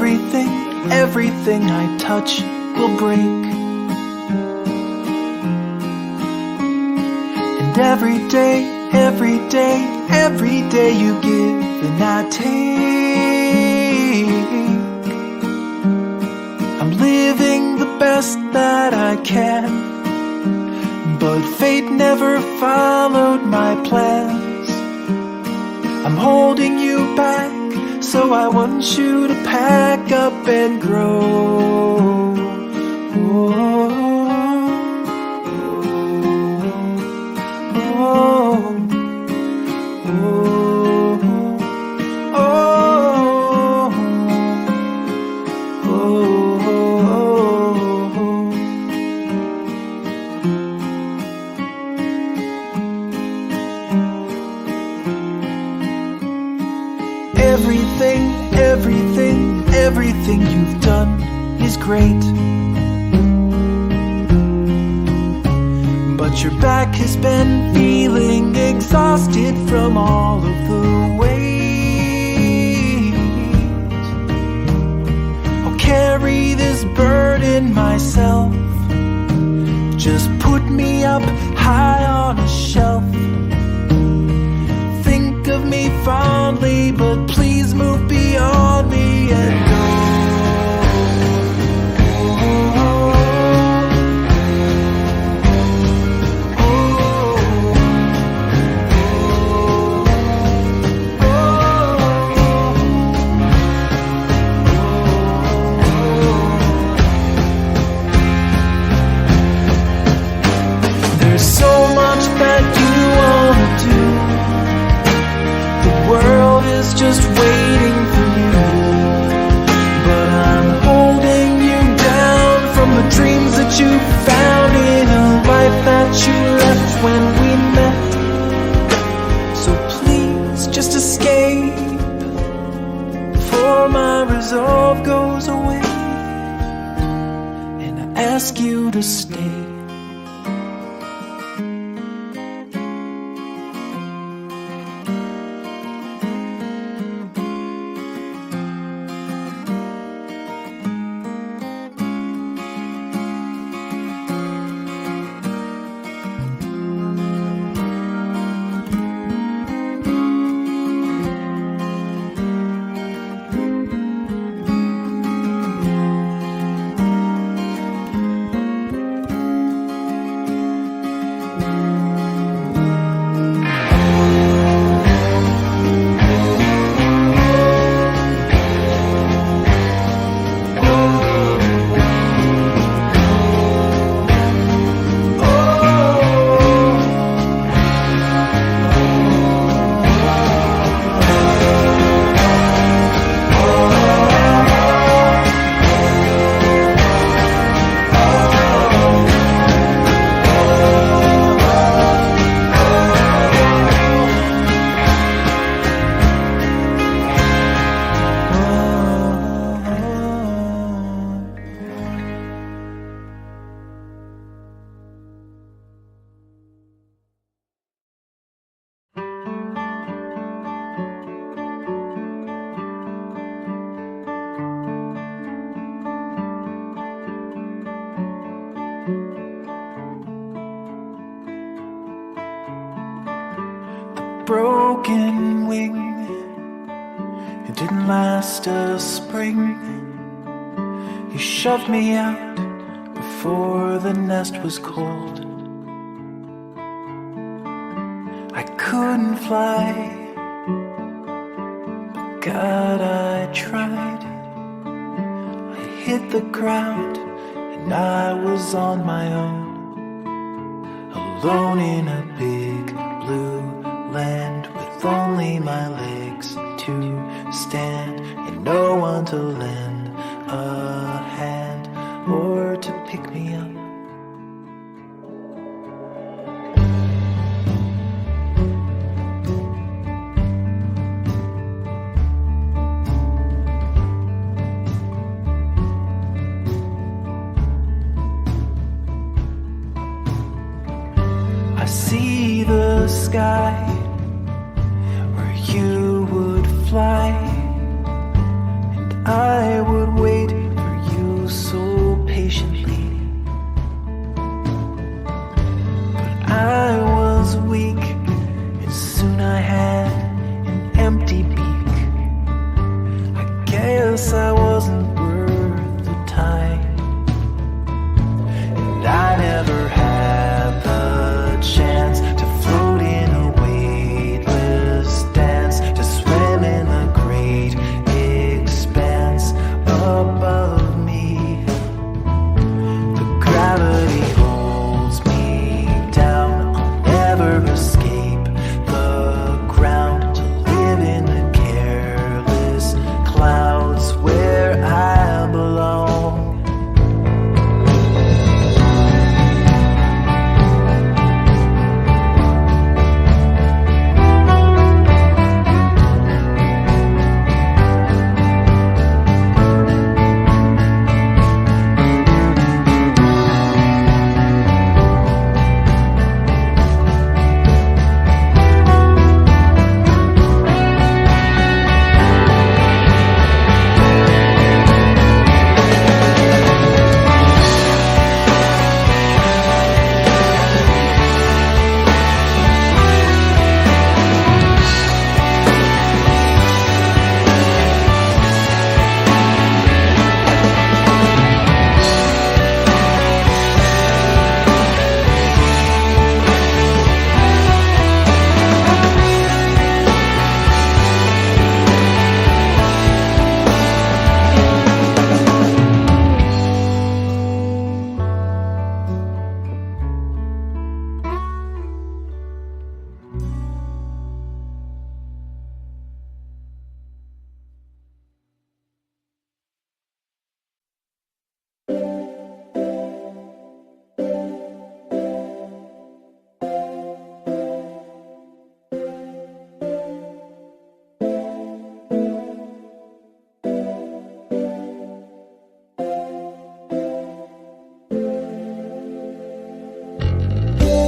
everything I touch will break. And every day you give and I take. I'm living the best that I can, but fate never followed my plans. I'm holding you back, so I want you to pack up and grow. Everything you've done is great, but your back has been feeling exhausted from all of the weight. I'll carry this burden myself. Just put me up high on a shelf. Think of me fondly, but please move beyond me and go. There's so much that you wanna do. The world is just waiting for you, but I'm holding you down from the dreams that you found in a life that you left when we met. So please just escape before my resolve goes away, and I ask you to stay. Broken wing, it didn't last a spring. You shoved me out before the nest was cold. I couldn't fly, but God, I tried. I hit the ground and I was on my own, alone in a big blue land with only my legs to stand and no one to lend a hand or to pick me up. I see the sky where you would fly, and I would wait for you so patiently. But I was weak, and soon I had an empty beak. I guess I wasn't worth the time, and I never had the chance to float in a weightless dance, to swim in the great expanse above me. The gravity holds me down, I'll never escape the ground, to live in the careless clouds where I belong.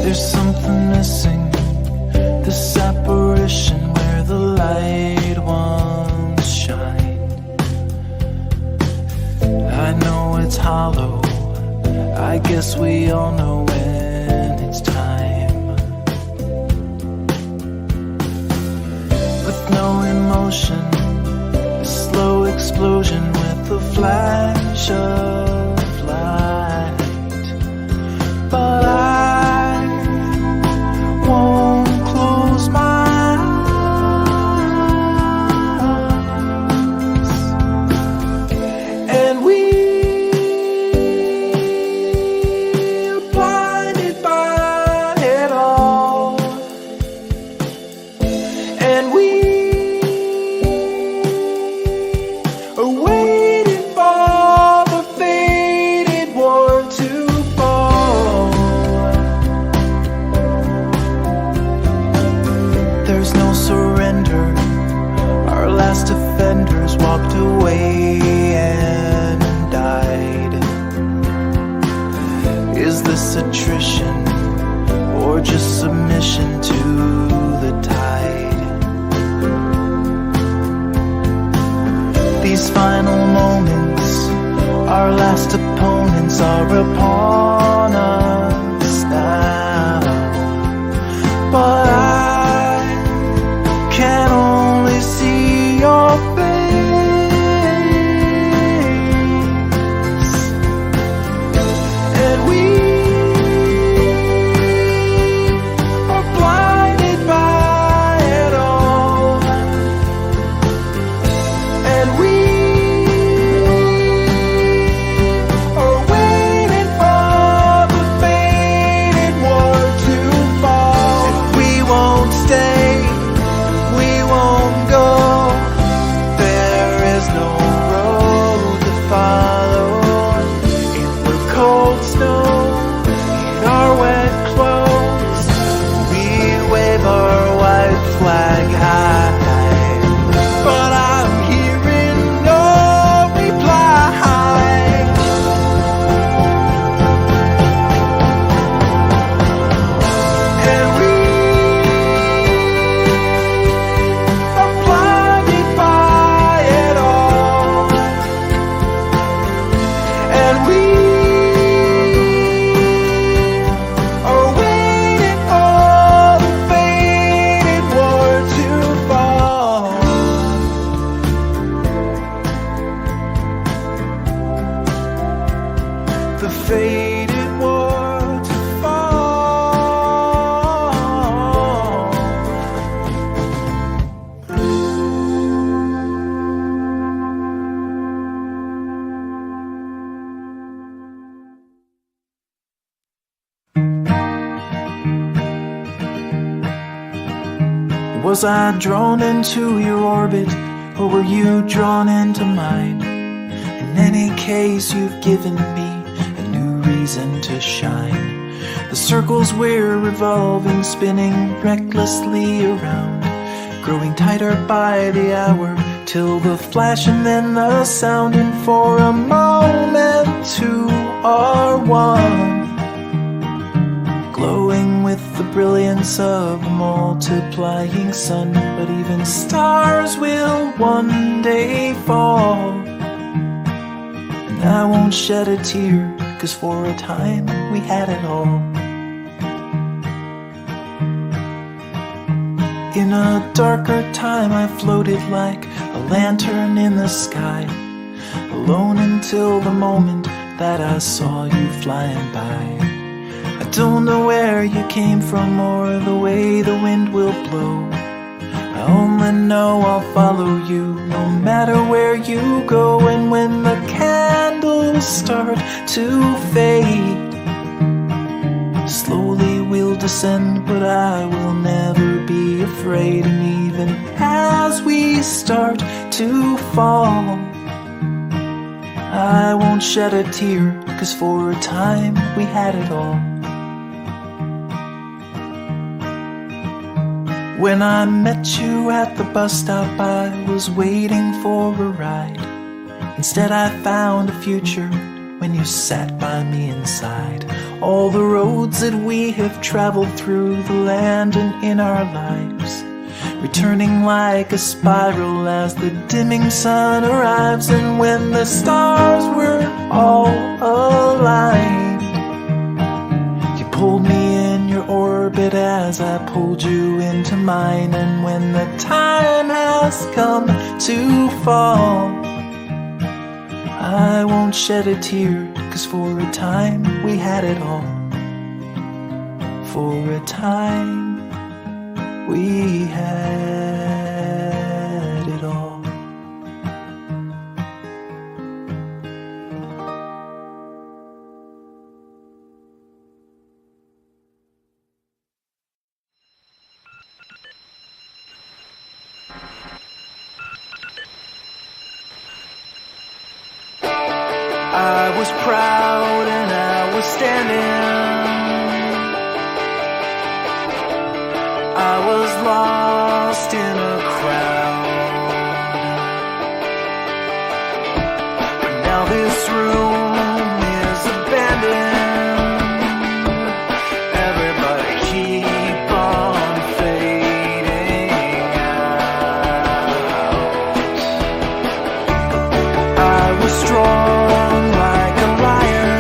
There's something missing, this apparition where the light once shined. I know it's hollow, I guess we all know when it's time. With no emotion, a slow explosion with a flash of light. But I won't close my eyes, and we're blinded by it all, and we are waiting for the faded war to fall. There's no surrender, our last offenders walked away and died. Is this attrition or just submission to the tide? These final moments, our last opponents are upon us now. But I can only see your face, and we are blinded by it all, and we are waiting for the faded war to fall. And we won't stay, we won't go, there is no road to follow. In the cold snow, in our wet clothes, we wave our white flag high. But I'm hearing no reply, and we are blinded by it all, afraid it were to fall. Was I drawn into your orbit, or were you drawn into mine? In any case, you've given me a new reason to shine. The circles we're revolving, spinning recklessly around, growing tighter by the hour, till the flash and then the sound, and for a moment two are one, glowing with the brilliance of a multiplying sun. But even stars will one day fall, and I won't shed a tear, 'cause for a time we had it all. In a darker time I floated like a lantern in the sky, alone until the moment that I saw you flying by. I don't know where you came from or the way the wind will blow. I only know I'll follow you no matter where you go. And when the candles start to fade, slowly we'll descend, but I will never be afraid. And even as we start to fall, I won't shed a tear, 'cause for a time we had it all. When I met you at the bus stop, I was waiting for a ride. Instead I found a future when you sat by me inside. All the roads that we have traveled through the land and in our lives, returning like a spiral as the dimming sun arrives. And when the stars were all aligned, you pulled me in your orbit as I pulled you into mine. And when the time has come to fall, I won't shed a tear, 'cause for a time we had it all. For a time we had it all. I was proud and I was standing, I was lost in a crowd, but now this room is abandoned. Everybody keep on fading out. I was strong like a lion,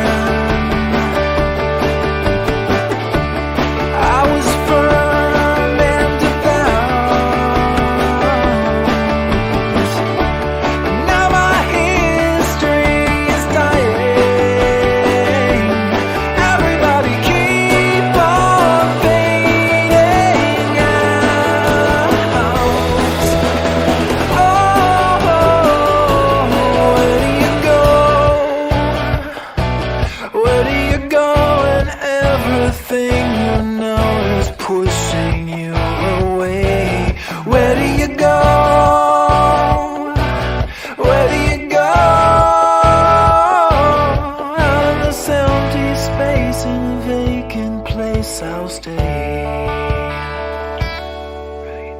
I was firm and devout. Now my history is dying. Everybody keep on fading out. Oh, where do you go? Where do you go when everything you know is pushing you away? Where do you go? Where do you go? Out of this empty space, in a vacant place I'll stay. Right.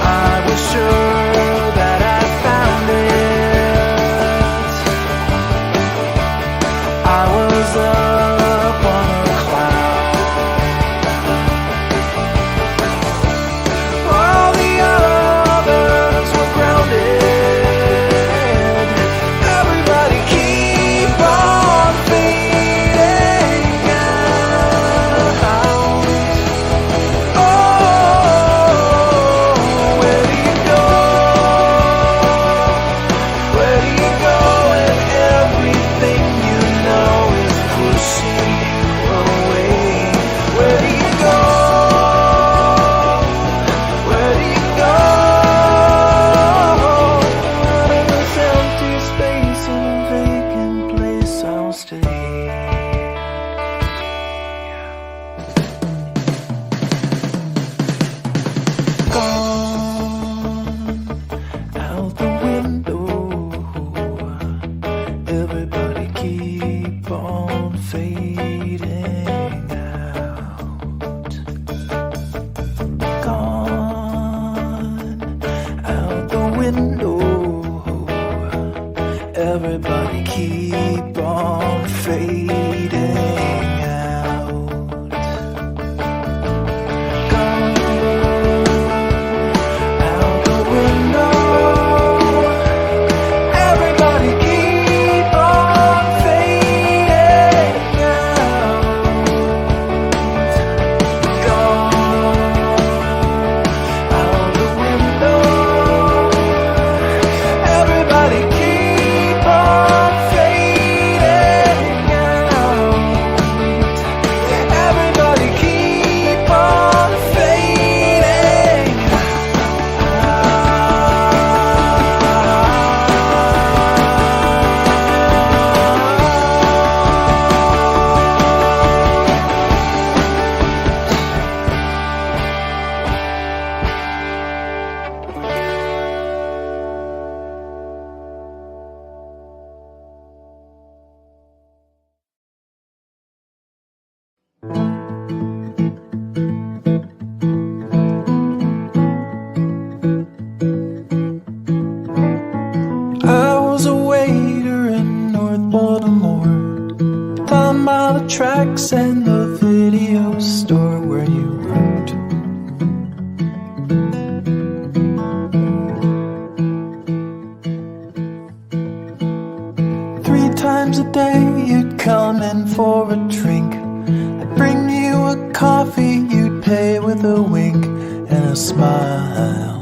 I was sure that I found it. I was up on a cloud. All the others were grounded. Everybody keep on fading Everybody keep on fading out. Gone out the window. Everybody keep on fading out. Gone out the window. Everybody keep on fading out. Everybody keep on fading I was a waiter in North Baltimore, down by the tracks and the video store where you worked. Three times a day you'd come in for a drink. I'd bring you a coffee, you'd pay with a wink and a smile.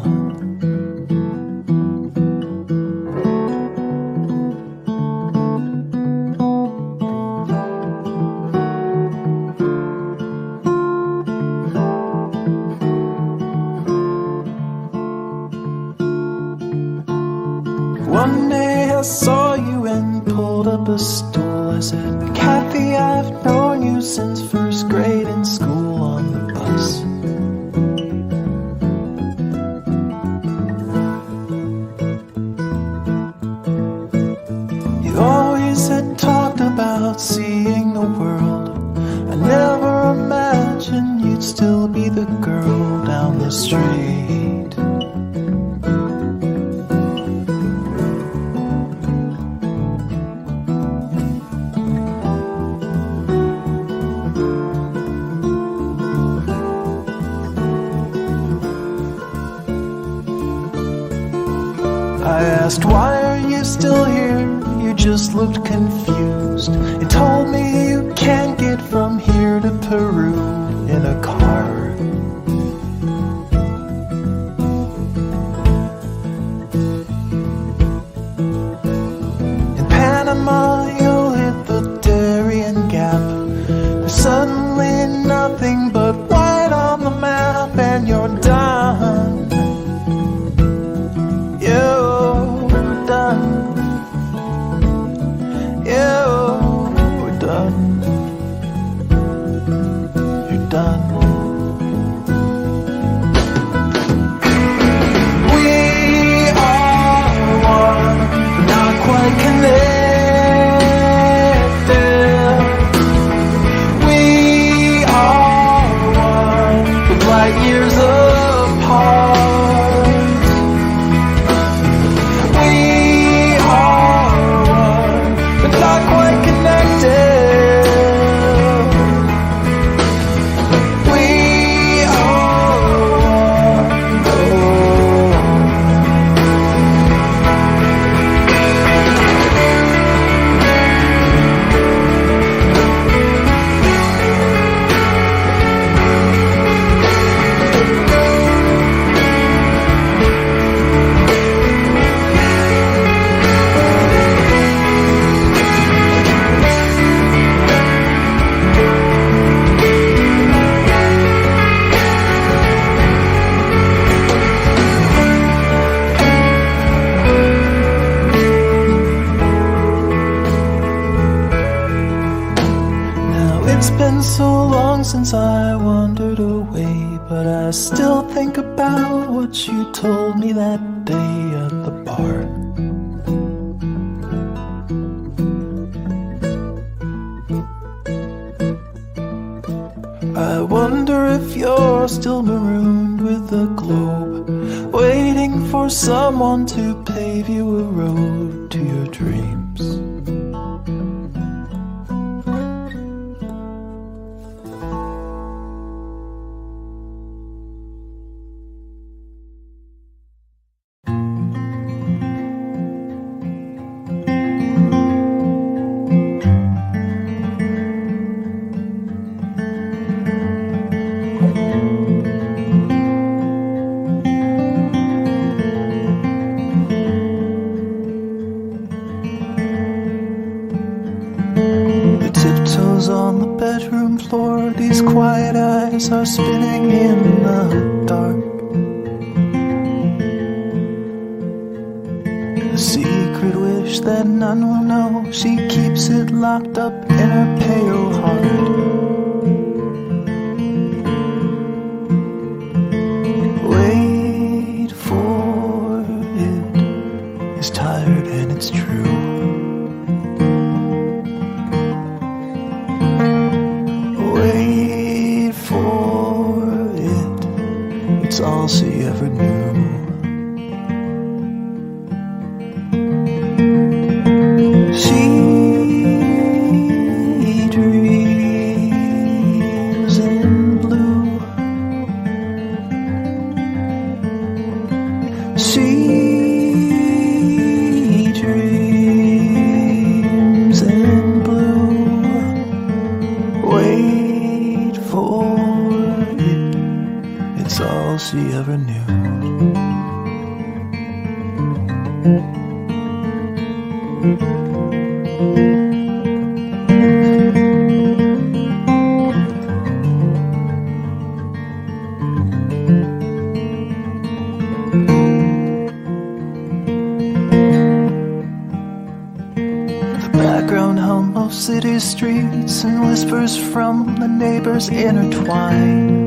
One day I saw you and pulled up a stool. I said, Kathy, I've known you since first grade in school on the bus. You always had talked about seeing the world. I never imagined you'd still be the girl down the street. I asked, why are you still here? You just looked confused. You told me you can't get from here to Peru in a car. In Panama, you'll hit the Darien Gap. There's suddenly nothing but white on the map, and you're done. You're done. You're done. You're done. We are one, not quite connected. We are one, but light years apart. We are one, but not quite connected. We are one. It's been so long since I wandered away, but I still think about what you told me that day at the bar. I wonder if you're still marooned with the globe, waiting for for someone to pave you a road to your dreams. On the bedroom floor, these quiet eyes are spinning in the dark. A secret wish that none will know, she keeps it locked up in her pale heart. Wait for it, it's tired and it's true. It's all she ever knew. She dreams in blue. She dreams in blue. Wait for it's all she ever knew. The background hum of city streets and whispers from the neighbors intertwine.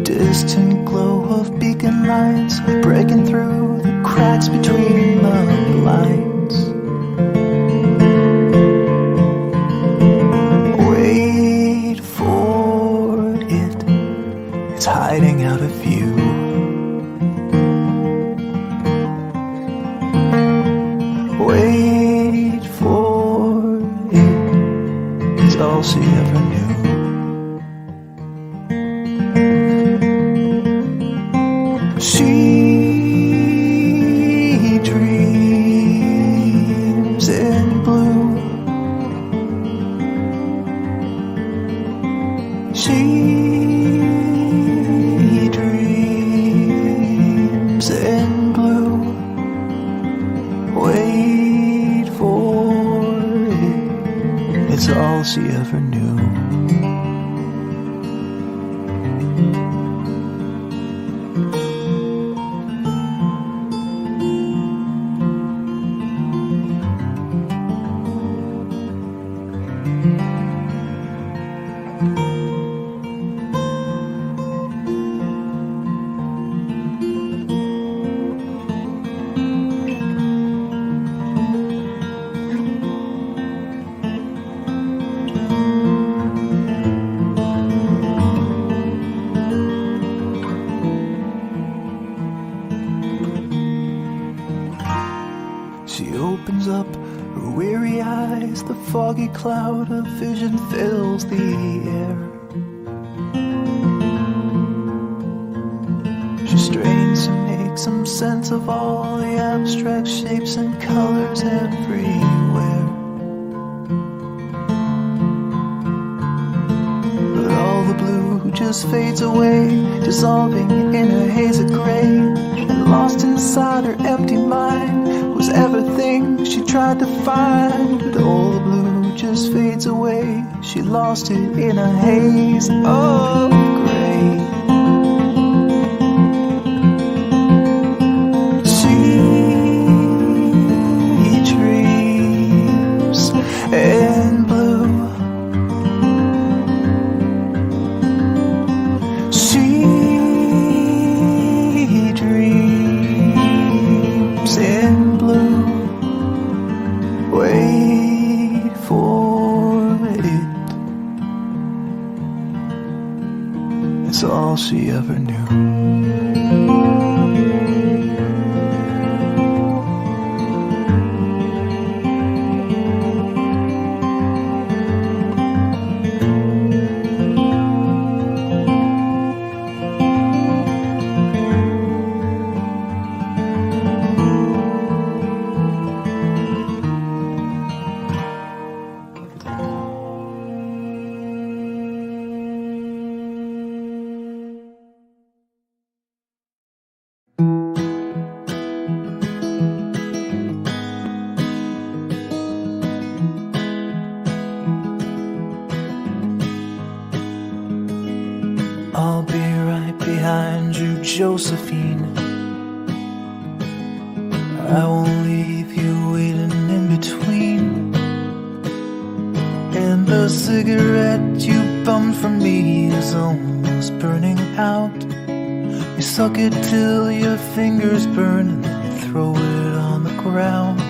Distant glow of beacon lights breaking through the cracks between the blinds. Wait for it, it's hiding out of view. Wait for it, it's all she ever knew. She dreams in blue. She dreams in blue. Wait for it, it's all she ever knew. She opens up her weary eyes, the foggy cloud of vision fills the air. She strains to make some sense of all the abstract shapes and colors everywhere. But all the blue just fades away, dissolving in a haze of gray. And lost inside her empty mind was everything she tried to find. But all the blue just fades away, she lost it in a haze of gray. She dreams in blue. She dreams in blue. Wait for it, she ever knew. I'll be right behind you, Josephine. I won't leave you waiting in between. And the cigarette you bummed from me is almost burning out. You suck it till your fingers burn and then throw it on the ground.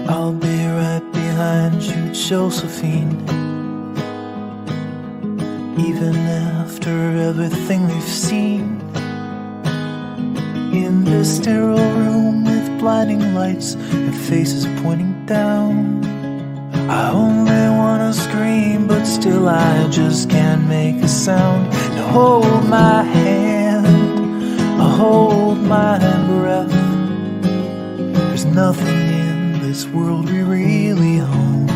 I'll be right behind you, Josephine. Even after everything we've seen, in this sterile room with blinding lights and faces pointing down, I only wanna scream, but still I just can't make a sound. Now hold my hand, hold my breath. There's nothing in this world we really own.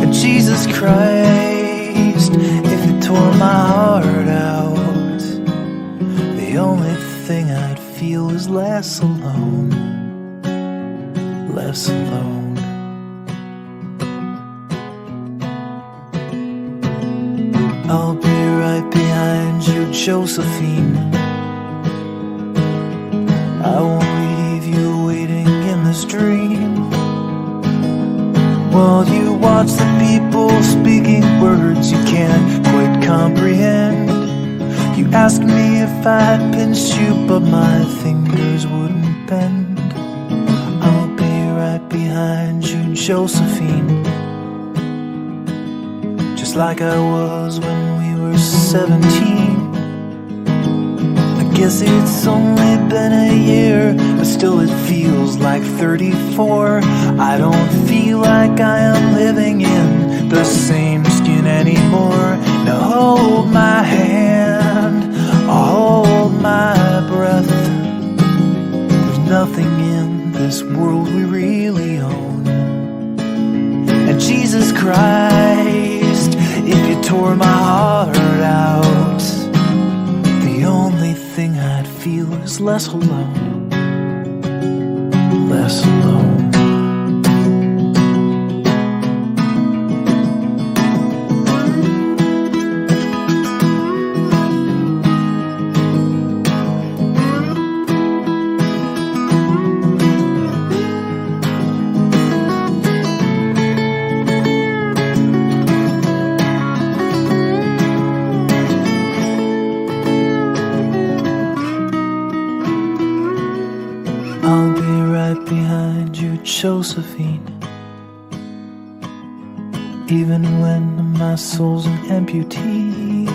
And Jesus Christ, if you tore my heart out, the only thing I'd feel is less alone, less alone. I'll be right behind you, Josephine. I won't leave you waiting in this dream, while you watch the people speaking words you can't quite comprehend. You asked me if I'd pinch you, but my fingers wouldn't bend. I'll be right behind you, Josephine, just like I was when we were 17. I guess it's only been a year, but still it feels like 34. I don't feel like I am living in the same skin anymore. Now hold my hand, hold my breath. There's nothing in this world we really own. And Jesus Christ, if you tore my heart out, the only thing I'd feel is less alone, less alone. I'll be right behind you, Josephine, even when my soul's an amputee,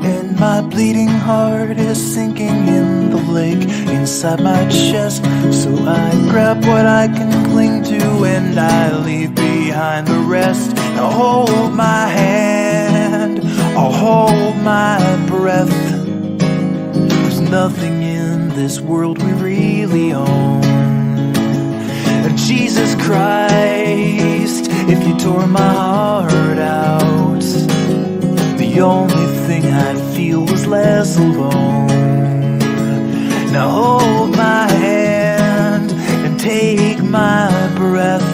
and my bleeding heart is sinking in the lake inside my chest. So I grab what I can cling to and I leave behind the rest. Now hold my hand, I'll hold my breath. There's nothing in this world we really own. And Jesus Christ, if you tore my heart out, the only thing I'd feel was less alone. Now hold my hand and take my breath,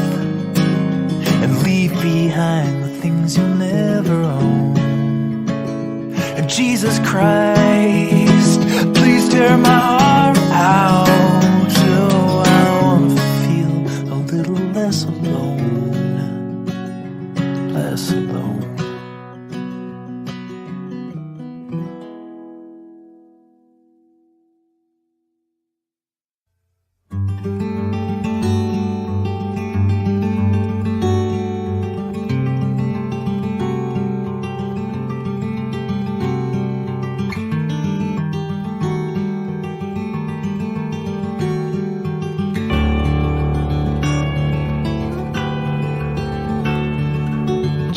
and leave behind the things you'll never own. And Jesus Christ, please tear my heart out. Oh, I wanna feel a little less alone, less alone.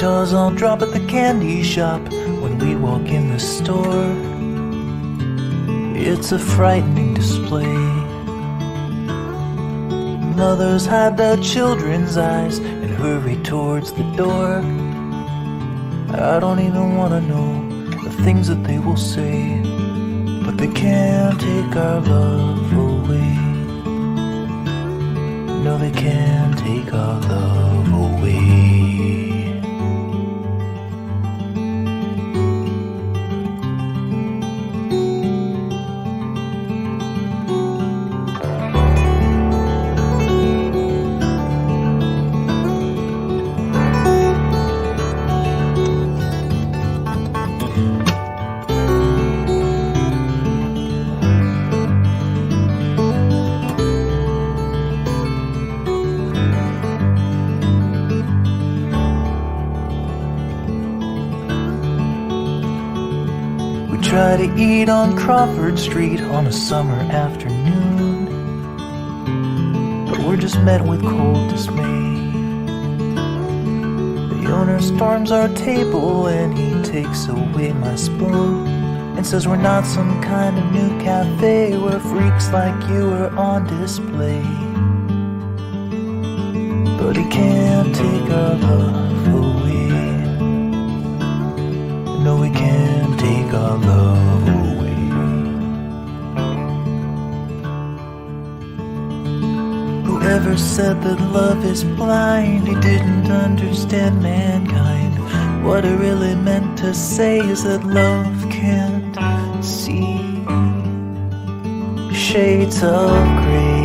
guitars all drop at the candy shop when we walk in the store. It's a frightening display. Mothers hide their children's eyes and hurry towards the door. I don't even want to know the things that they will say, but they can't take our love away. No, they can't take our love away. Try to eat on Crawford Street on a summer afternoon, but we're just met with cold dismay. The owner storms our table and he takes away my spoon and says we're not some kind of new cafe where freaks like you are on display. But he can't take our love away. No, he can't take our love away. Whoever said that love is blind, he didn't understand mankind. What it really meant to say is that love can't see shades of gray.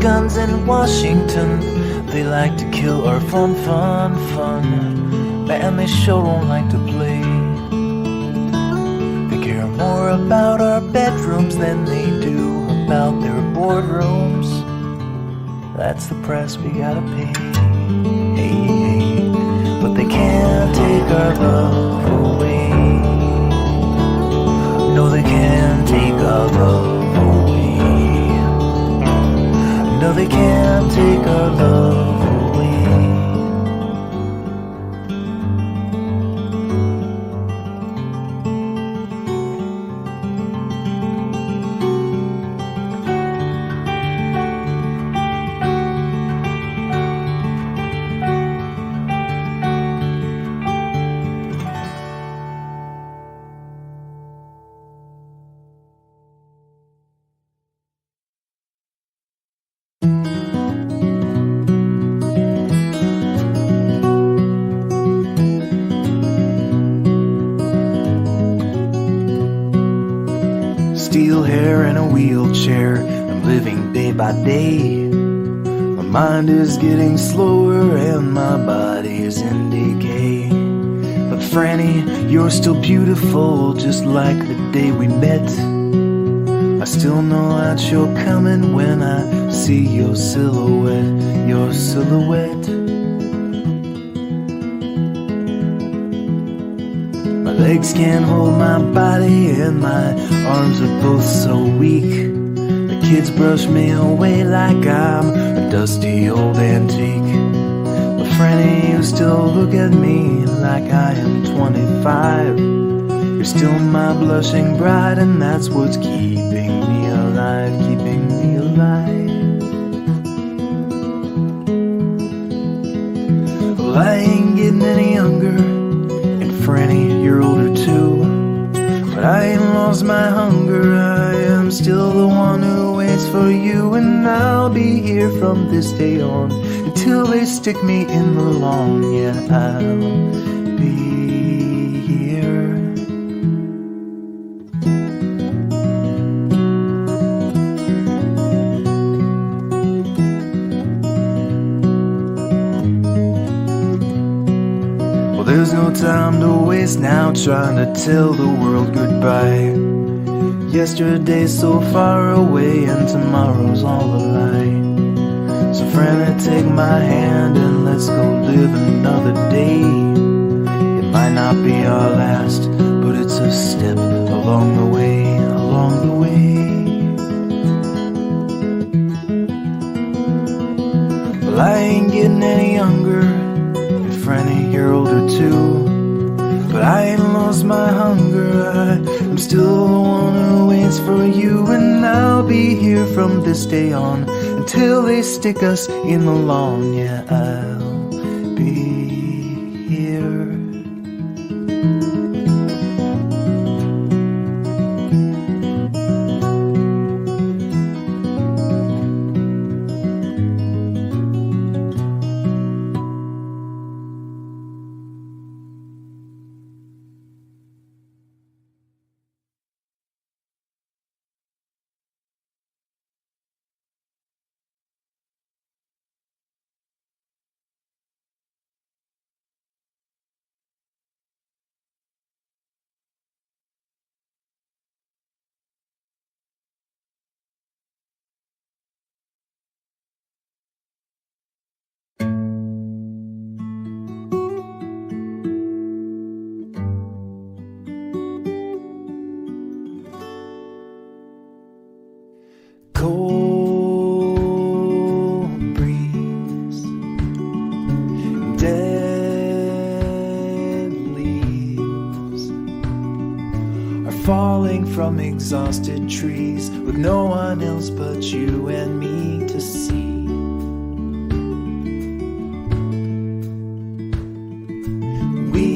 Guns in Washington, they like to kill our fun. Man, they sure don't like to play. They care more about our bedrooms than they do about their boardrooms. That's the price we gotta pay. Hey, but they can't take our love away. No, they can't take our love away. No, they can't take our love away. Steel hair in a wheelchair, I'm living day by day. My mind is getting slower and my body is in decay. But Franny, you're still beautiful, just like the day we met. I still know that you're coming when I see your silhouette, your silhouette. My legs can't hold my body and my arms are both so weak. The kids brush me away like I'm a dusty old antique. But Franny, you still look at me like I am 25. You're still my blushing bride, and that's what's keeping me alive, keeping me alive. Well, I ain't getting any younger, and Franny, you're older too. But I ain't lost my hunger, I am still the one who waits for you. And I'll be here from this day on until they stick me in the lawn. Yeah, I'll be here. Well, there's no time to waste now trying to tell the world goodbye. Yesterday's so far away and tomorrow's all a lie. So friend, take my hand and let's go live another day. It might not be our last, but it's a step along the way, along the way. Well, I ain't getting any younger, and friend, you're older too. But I ain't lost my hunger, I'm still the one who waits for you. And I'll be here from this day on until they stick us in the lawn. Yeah, I'll be here. Cold breeze, dead leaves are falling from exhausted trees with no one else but you and me to see. We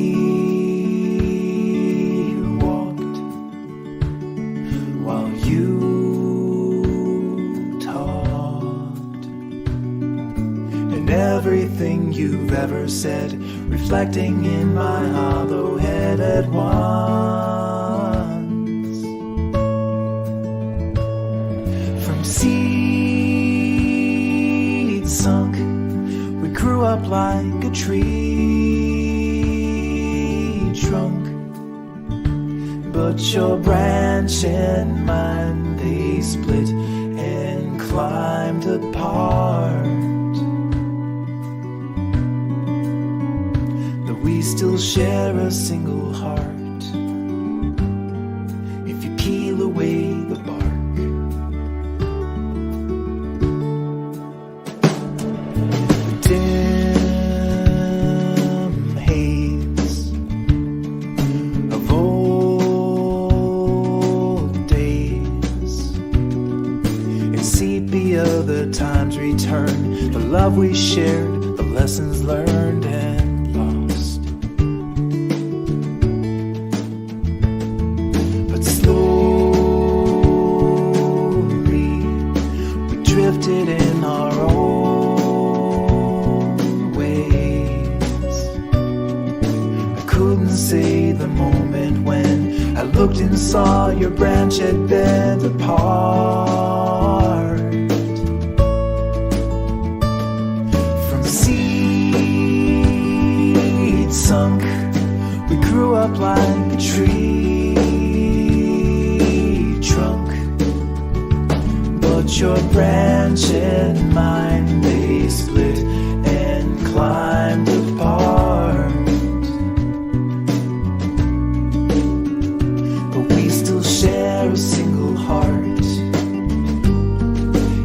walked while you everything you've ever said reflecting in my hollow head at once. From seed sunk, we grew up like a tree trunk. But your branch and mine, they split and climbed apart. We still share a single heart. If you peel away the bark, the dim haze of old days and sepia, the times return, the love we shared, the lessons learned and in our own ways. I couldn't say the moment when I looked and saw your branch had bent apart. From seed sunk, we grew up like a tree trunk. But your branch and mine, they split and climbed apart. But we still share a single heart.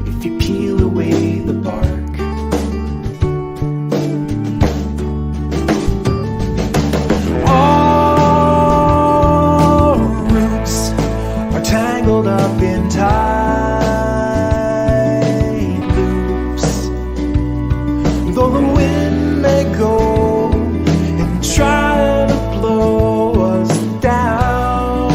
If you peel away the bark, our roots are tangled up in time. Though the wind may go and try to blow us down,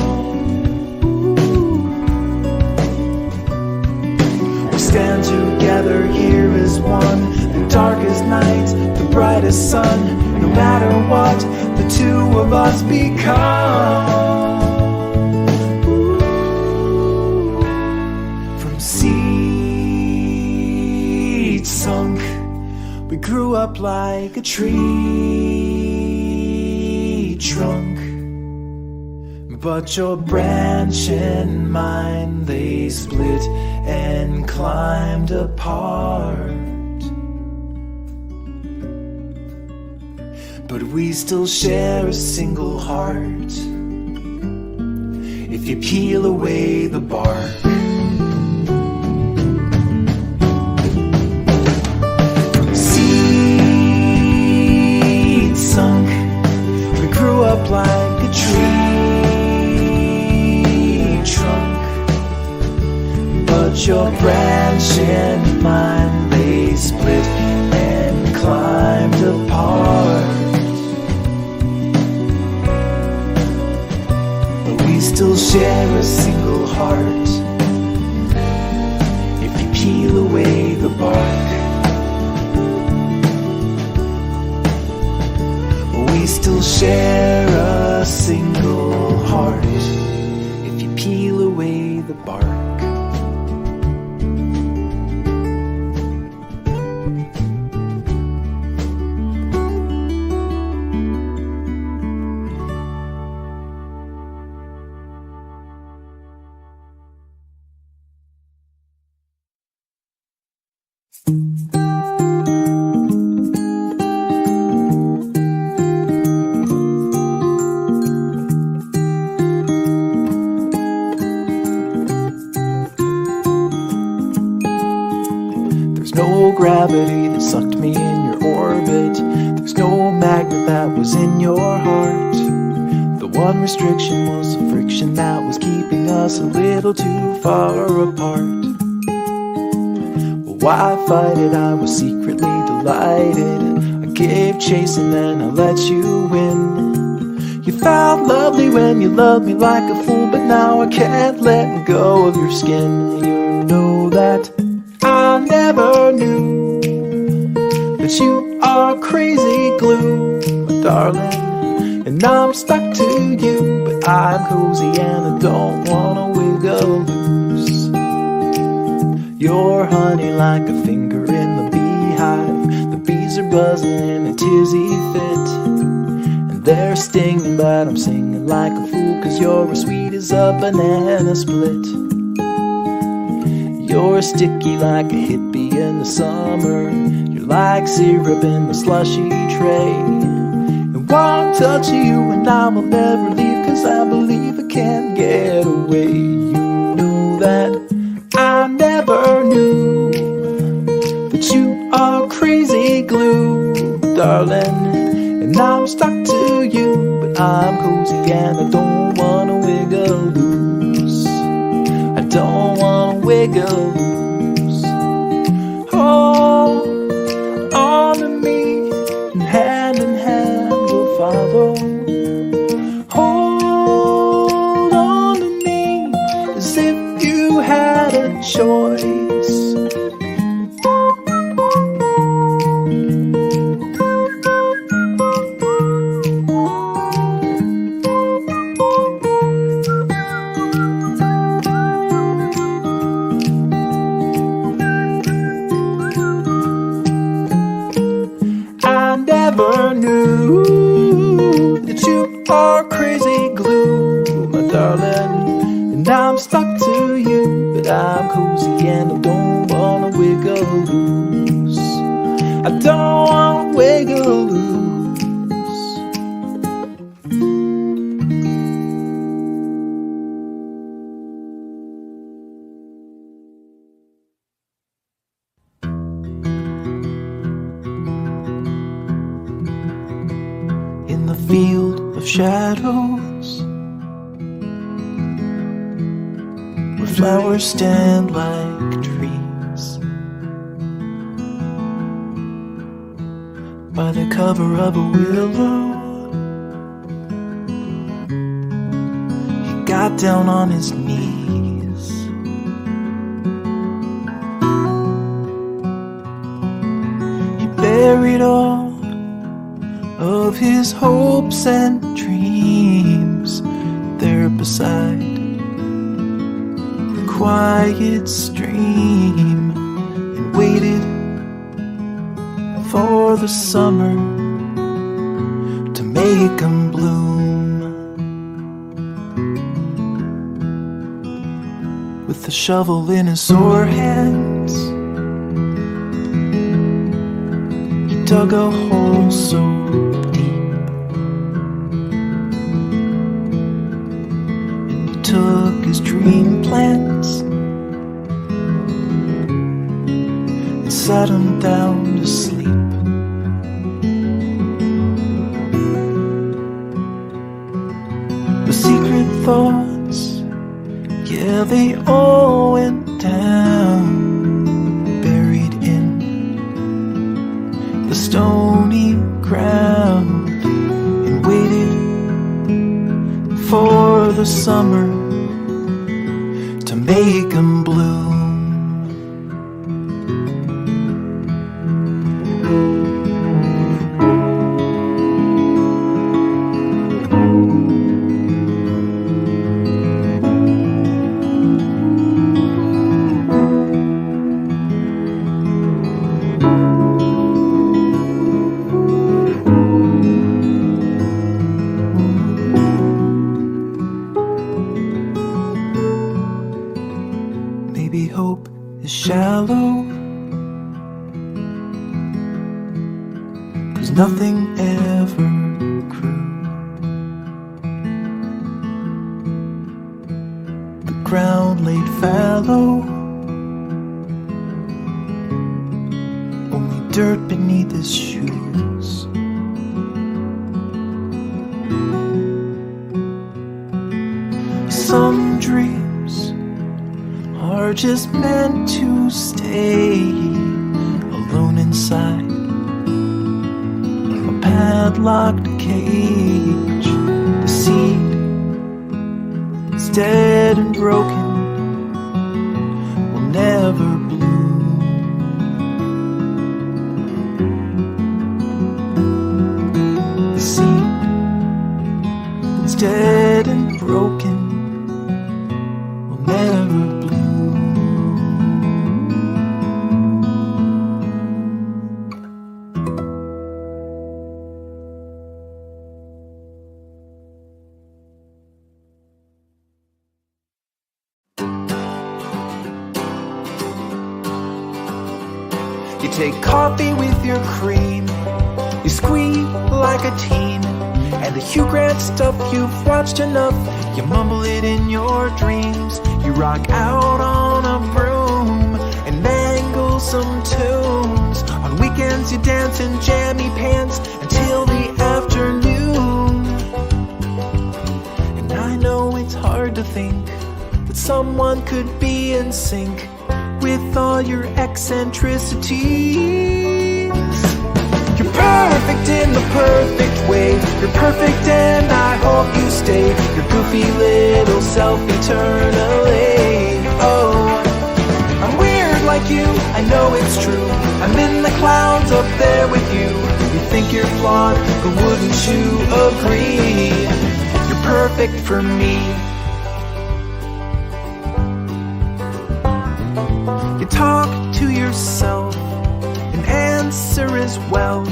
we stand together here as one. The darkest night, the brightest sun. No matter what the two of us become. From seed sunk, we grew up like a tree trunk, but your branch and mine, they split and climbed apart. But we still share a single heart if you peel away the bark. Seeds sunk, we grew up like a tree trunk, but your branch and mine, they split and climbed apart. We still share a single heart if you peel away the bark. We still share a single heart if you peel away the bark. There's no gravity that sucked me in your orbit. There's no magnet that was in your heart. The one restriction was the friction that was keeping us a little too far apart. Well, why fight it? I was secretly delighted. I gave chase and then I let you win. You felt lovely when you loved me like a fool, but now I can't let go of your skin. You know that I never knew that you are crazy glue, my darling, and I'm stuck to you, but I'm cozy and I don't wanna wiggle loose. You're honey like a finger in the beehive. The bees are buzzing in a tizzy fit, and they're stinging, but I'm singing like a fool, 'cause you're as sweet as a banana split. You're sticky like a hippie in the summer. You're like syrup in the slushy tray. And one touch of you and I will never leave, 'cause I believe I can't get away. You know that I never knew that you are crazy glue, darling, and I'm stuck to you, but I'm cozy and I don't wanna wiggle loose. I don't wanna wiggle loose. Hold on to me, and hand we'll follow. Hold on to me, as if you had a choice. Never knew that you are crazy glue, my darling, and I'm stuck to you, but I'm cozy and I don't wanna wiggle loose. I don't wanna wiggle loose. In the field of shadows, where flowers stand like trees, by the cover of a willow, he got down on his knees. He buried all of his hopes and dreams there beside the quiet stream, and waited for the summer to make 'em bloom. shovel in his sore hands. He dug a hole so deep, and he took his dream plants and sat him down to sleep. The secret thoughts, yeah, they all went down, buried in the stony ground, and waited for the summer to make them bloom. Maybe hope is shallow, 'cause nothing ever grew. The ground laid fallow, only dirt beneath his shoes. Some dreams are just meant to stay alone inside a padlocked cage. The seed is dead and broken, will never bloom. The seed is dead and broken, will never bloom. You take coffee with your cream, you squeak like a teen, and the Hugh Grant stuff you've watched enough, you mumble it in your dreams. You rock out on a broom and mangle some tunes. On weekends you dance in jammy pants until the afternoon. And I know it's hard to think that someone could be in sync with all your eccentricities. You're perfect in the perfect way. You're perfect and I hope you stay your goofy little self eternally. Oh, I'm weird like you, I know it's true. I'm in the clouds up there with you. You think you're flawed, but wouldn't you agree? You're perfect for me. You talk to yourself and answer as well.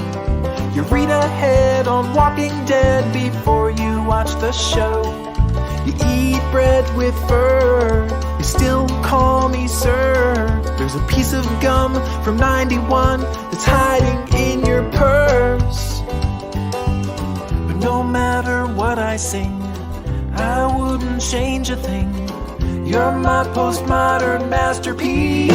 You read ahead on Walking Dead before you watch the show. You eat bread with fur, you still call me sir. There's a piece of gum from 91 that's hiding in your purse. But no matter what I sing, I wouldn't change a thing. You're my postmodern masterpiece.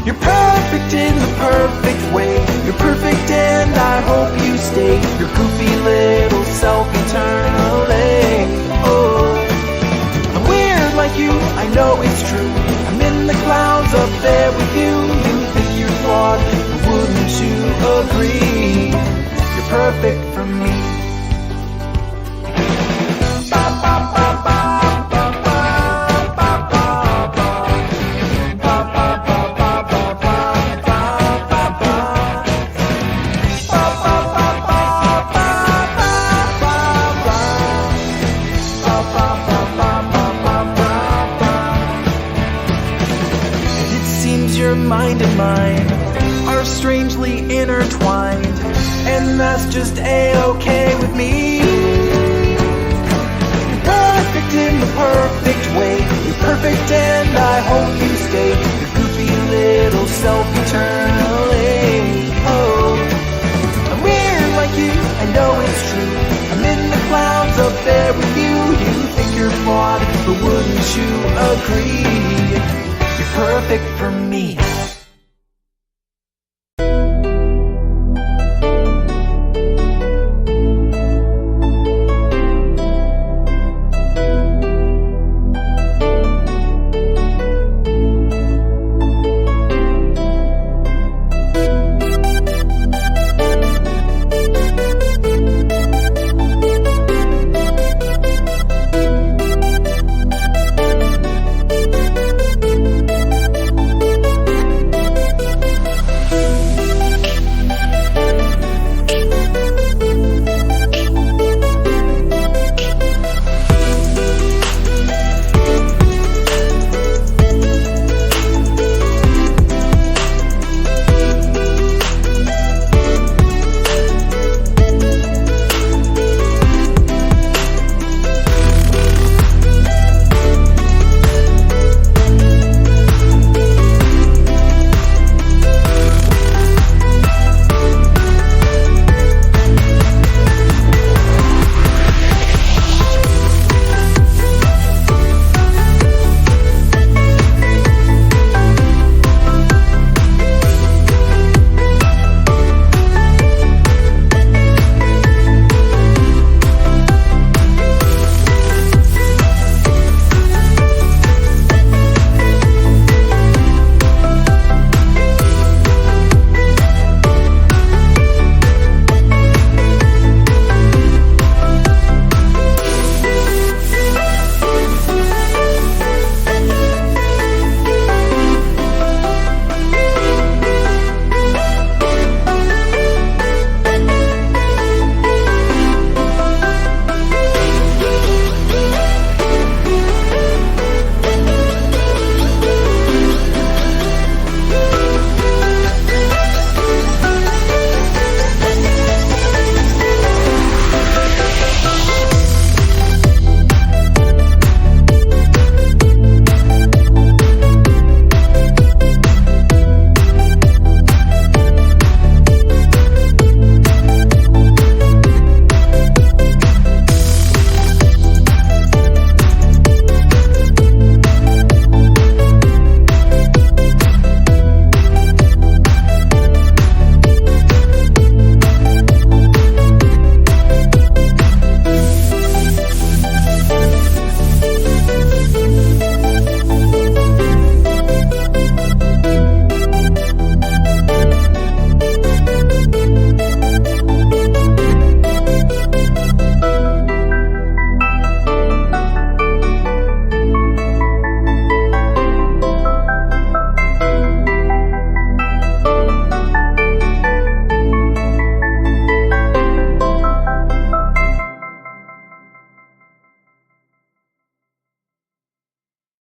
You're perfect in the perfect way. You're perfect and I hope you stay your goofy little self eternally. Oh, I'm weird like you, I know it's true. I'm in the clouds up there with you. You think you're flawed, but wouldn't you agree? You're perfect for me. Your mind and mine are strangely intertwined, and that's just A-okay with me. You're perfect in the perfect way. You're perfect and I hope you stay. Your goofy little self eternally. Oh, I'm weird like you, I know it's true. I'm in the clouds up there with you. You think you're flawed, but wouldn't you agree? You're perfect for me.